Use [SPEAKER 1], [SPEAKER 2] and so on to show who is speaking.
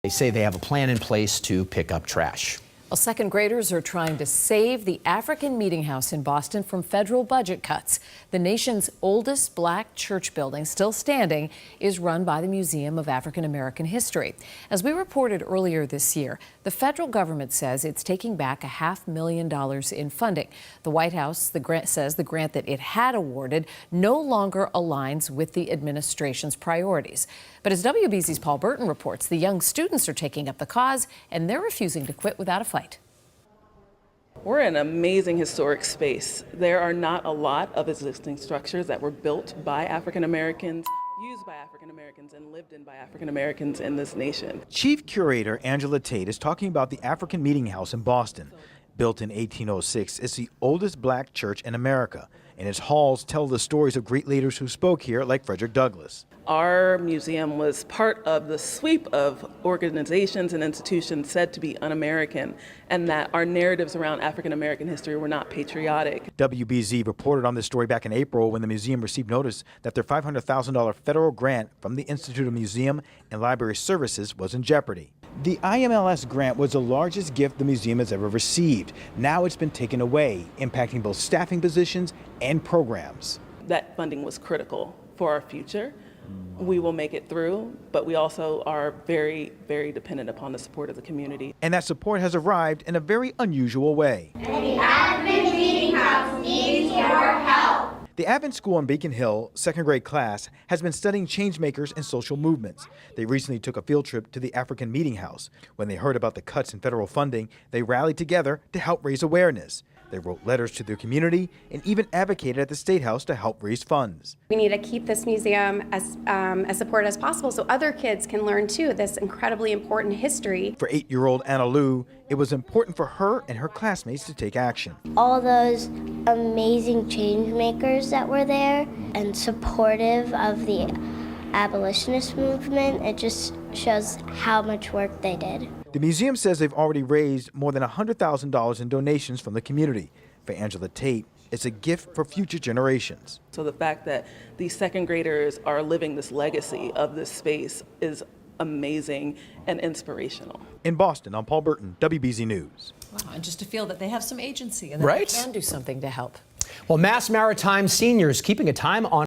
[SPEAKER 1] They say they have a plan in place to pick up trash.
[SPEAKER 2] Well, second graders are trying to save the African Meeting House in Boston from federal budget cuts. The nation's oldest black church building, still standing, is run by the Museum of African American History. As we reported earlier this year, the federal government says it's taking back $500,000 in funding. The White House says the grant that it had awarded no longer aligns with the administration's priorities. But as WBZ's Paul Burton reports, the young students are taking up the cause and they're refusing to quit without a fight.
[SPEAKER 3] We're in an amazing historic space. There are not a lot of existing structures that were built by African Americans, used by African Americans, and lived in by African Americans in this nation.
[SPEAKER 4] Chief Curator Angela Tate is talking about the African Meeting House in Boston. Built in 1806, it's the oldest black church in America, and its halls tell the stories of great leaders who spoke here, like Frederick Douglass.
[SPEAKER 3] Our museum was part of the sweep of organizations and institutions said to be un-American, and that our narratives around African American history were not patriotic.
[SPEAKER 4] WBZ reported on this story back in April when the museum received notice that their $500,000 federal grant from the Institute of Museum and Library Services was in jeopardy. The IMLS grant was the largest gift the museum has ever received. Now it's been taken away, impacting both staffing positions and programs.
[SPEAKER 3] That funding was critical for our future. We will make it through, but we also are very, very dependent upon the support of the community.
[SPEAKER 4] And that support has arrived in a very unusual way.
[SPEAKER 5] And the Advent Meeting House needs your help.
[SPEAKER 4] The Advent School on Beacon Hill second grade class has been studying changemakers and social movements. They recently took a field trip to the African Meeting House. When they heard about the cuts in federal funding, they rallied together to help raise awareness. They wrote letters to their community and even advocated at the State House to help raise funds.
[SPEAKER 6] We need to keep this museum as supported as possible so other kids can learn too this incredibly important history.
[SPEAKER 4] For 8-year-old Anna Lou, it was important for her and her classmates to take action.
[SPEAKER 5] All those amazing change makers that were there and supportive of the Abolitionist Movement, it just shows how much work they did.
[SPEAKER 4] The museum says they've already raised more than $100,000 in donations from the community. For Angela Tate, it's a gift for future generations.
[SPEAKER 3] So the fact that these second graders are living this legacy of this space is amazing and inspirational.
[SPEAKER 4] In Boston, I'm Paul Burton, WBZ News.
[SPEAKER 2] Wow, and just to feel that they have some agency and that
[SPEAKER 1] Right?
[SPEAKER 2] they can do something to help.
[SPEAKER 1] Well, Mass Maritime seniors keeping a time on